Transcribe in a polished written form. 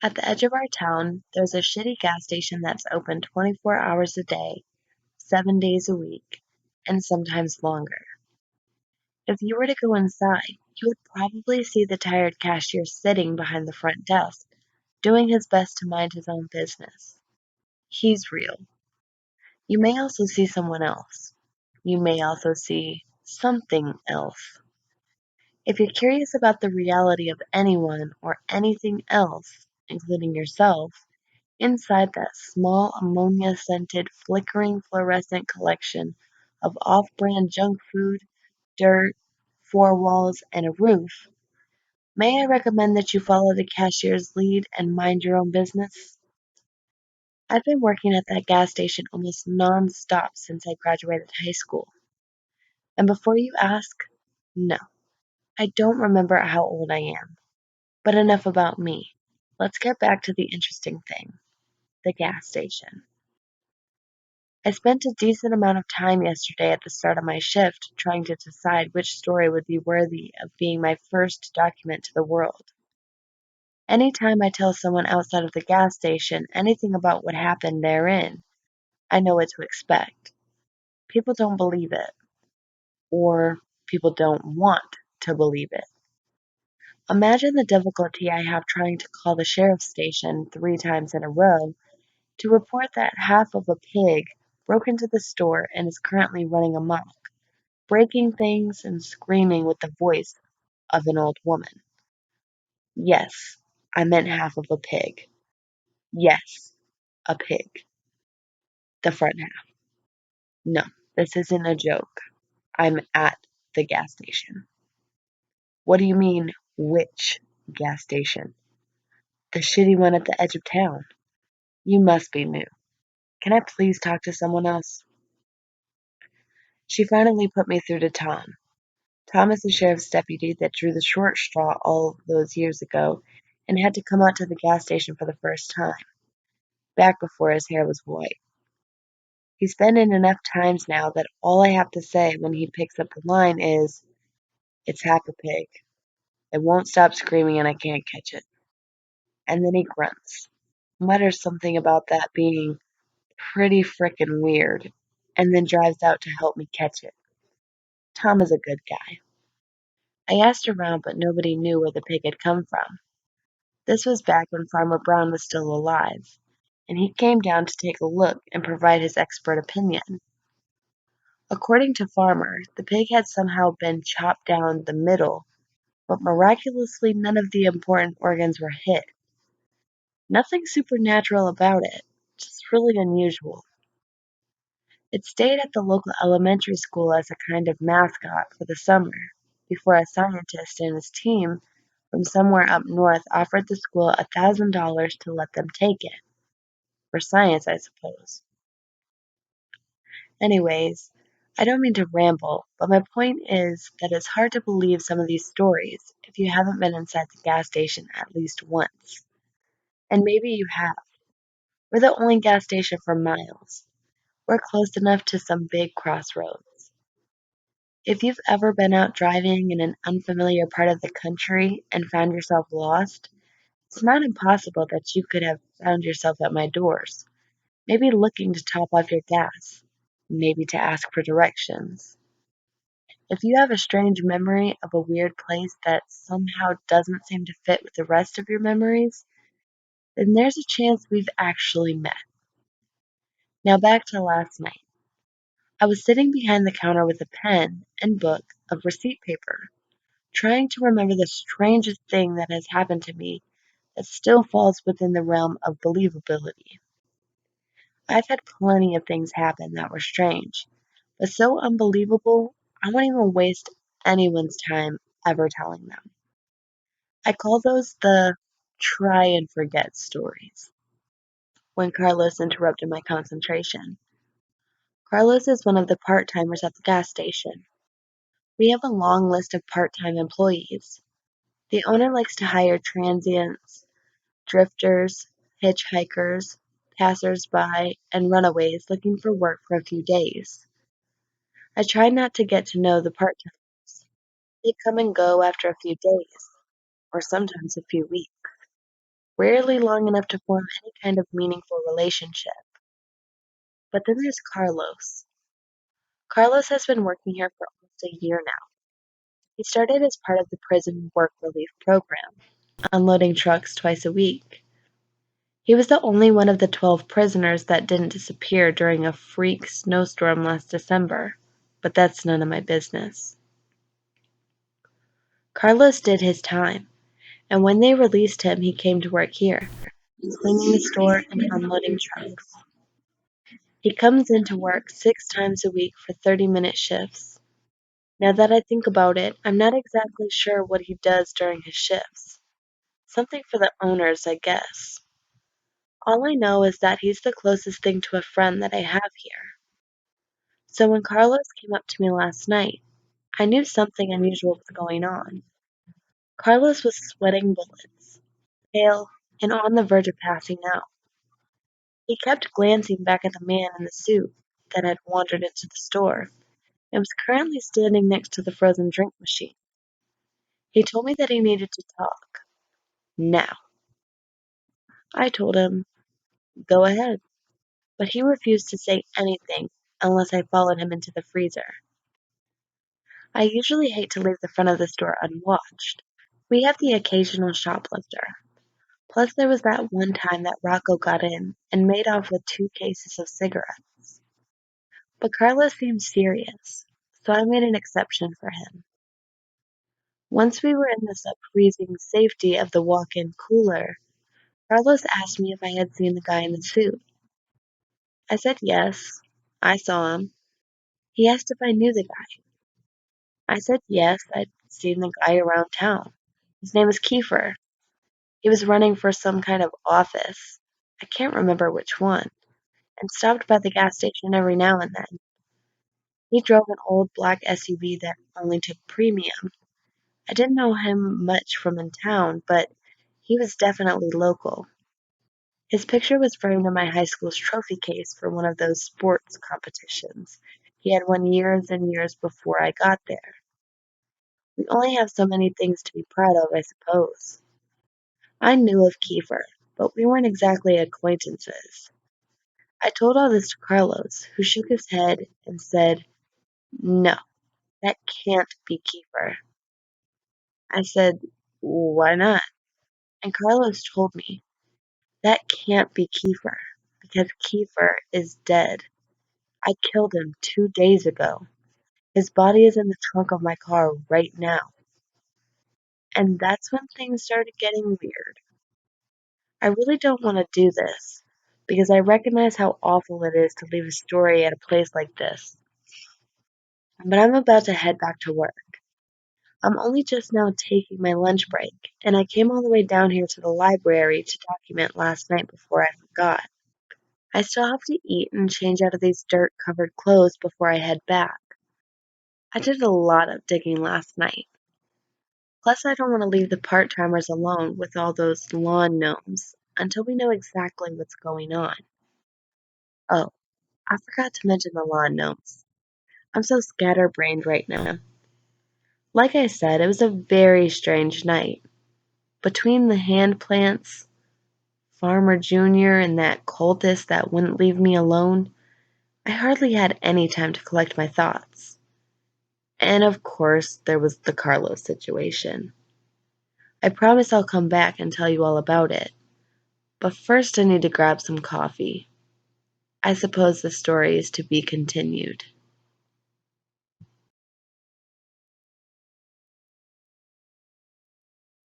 At the edge of our town, there's a shitty gas station that's open 24 hours a day, 7 days a week, and sometimes longer. If you were to go inside, you would probably see the tired cashier sitting behind the front desk, doing his best to mind his own business. He's real. You may also see someone else. You may also see something else. If you're curious about the reality of anyone or anything else, including yourself, inside that small ammonia-scented, flickering fluorescent collection of off-brand junk food, dirt, four walls, and a roof, may I recommend that you follow the cashier's lead and mind your own business? I've been working at that gas station almost non-stop since I graduated high school. And before you ask, no, I don't remember how old I am. But enough about me. Let's get back to the interesting thing, the gas station. I spent a decent amount of time yesterday at the start of my shift trying to decide which story would be worthy of being my first document to the world. Anytime I tell someone outside of the gas station anything about what happened therein, I know what to expect. People don't believe it, or people don't want to believe it. Imagine the difficulty I have trying to call the sheriff's station 3 times in a row to report that half of a pig broke into the store and is currently running amok, breaking things and screaming with the voice of an old woman. Yes, I meant half of a pig. Yes, a pig. The front half. No, this isn't a joke. I'm at the gas station. What do you mean, which gas station? The shitty one at the edge of town. You must be new. Can I please talk to someone else? She finally put me through to Tom. Tom is the sheriff's deputy that drew the short straw all those years ago and had to come out to the gas station for the first time, back before his hair was white. He's been in enough times now that all I have to say when he picks up the line is, "It's half a pig. It won't stop screaming and I can't catch it." And then he grunts, mutters something about that being pretty frickin' weird, and then drives out to help me catch it. Tom is a good guy. I asked around, but nobody knew where the pig had come from. This was back when Farmer Brown was still alive, and he came down to take a look and provide his expert opinion. According to Farmer, the pig had somehow been chopped down the middle, but miraculously none of the important organs were hit. Nothing supernatural about it, just really unusual. It stayed at the local elementary school as a kind of mascot for the summer, before a scientist and his team from somewhere up north offered the school $1,000 to let them take it. For science, I suppose. Anyways, I don't mean to ramble, but my point is that it's hard to believe some of these stories if you haven't been inside the gas station at least once. And maybe you have. We're the only gas station for miles. We're close enough to some big crossroads. If you've ever been out driving in an unfamiliar part of the country and found yourself lost, it's not impossible that you could have found yourself at my doors, maybe looking to top off your gas, maybe to ask for directions. If you have a strange memory of a weird place that somehow doesn't seem to fit with the rest of your memories, then there's a chance we've actually met. Now back to last night. I was sitting behind the counter with a pen and book of receipt paper, trying to remember the strangest thing that has happened to me that still falls within the realm of believability. I've had plenty of things happen that were strange, but so unbelievable, I won't even waste anyone's time ever telling them. I call those the try and forget stories. When Carlos interrupted my concentration. Carlos is one of the part-timers at the gas station. We have a long list of part-time employees. The owner likes to hire transients, drifters, hitchhikers, passers-by, and runaways looking for work for a few days. I try not to get to know the part-timers. They come and go after a few days, or sometimes a few weeks. rarely long enough to form any kind of meaningful relationship. But then there's Carlos. Carlos has been working here for almost a year now. He started as part of the prison work relief program, unloading trucks twice a week. He was the only one of the 12 prisoners that didn't disappear during a freak snowstorm last December, but that's none of my business. Carlos did his time, and when they released him, he came to work here, cleaning the store and unloading trucks. He comes into work 6 times a week for 30-minute shifts. Now that I think about it, I'm not exactly sure what he does during his shifts. Something for the owners, I guess. All I know is that he's the closest thing to a friend that I have here. So when Carlos came up to me last night, I knew something unusual was going on. Carlos was sweating bullets, pale, and on the verge of passing out. He kept glancing back at the man in the suit that had wandered into the store and was currently standing next to the frozen drink machine. He told me that he needed to talk. Now. I told him, go ahead. But he refused to say anything unless I followed him into the freezer. I usually hate to leave the front of the store unwatched. We have the occasional shoplifter. Plus there was that one time that Rocco got in and made off with 2 cases of cigarettes. But Carlos seemed serious, so I made an exception for him. Once we were in the sub-freezing safety of the walk-in cooler, Carlos asked me if I had seen the guy in the suit. I said yes. I saw him. He asked if I knew the guy. I said yes, I'd seen the guy around town. His name was Kiefer. He was running for some kind of office. I can't remember which one, and stopped by the gas station every now and then. He drove an old black SUV that only took premium. I didn't know him much from in town, but he was definitely local. His picture was framed in my high school's trophy case for one of those sports competitions he had won years and years before I got there. We only have so many things to be proud of, I suppose. I knew of Kiefer, but we weren't exactly acquaintances. I told all this to Carlos, who shook his head and said, no, that can't be Kiefer. I said, why not? And Carlos told me, that can't be Kiefer, because Kiefer is dead. I killed him 2 days ago. His body is in the trunk of my car right now. And that's when things started getting weird. I really don't want to do this, because I recognize how awful it is to leave a story at a place like this. But I'm about to head back to work. I'm only just now taking my lunch break, and I came all the way down here to the library to document last night before I forgot. I still have to eat and change out of these dirt-covered clothes before I head back. I did a lot of digging last night. Plus, I don't want to leave the part-timers alone with all those lawn gnomes until we know exactly what's going on. Oh, I forgot to mention the lawn gnomes. I'm so scatterbrained right now. Like I said, it was a very strange night. Between the hand plants, Farmer Jr., and that cultist that wouldn't leave me alone, I hardly had any time to collect my thoughts. And of course, there was the Carlos situation. I promise I'll come back and tell you all about it. But first I need to grab some coffee. I suppose the story is to be continued.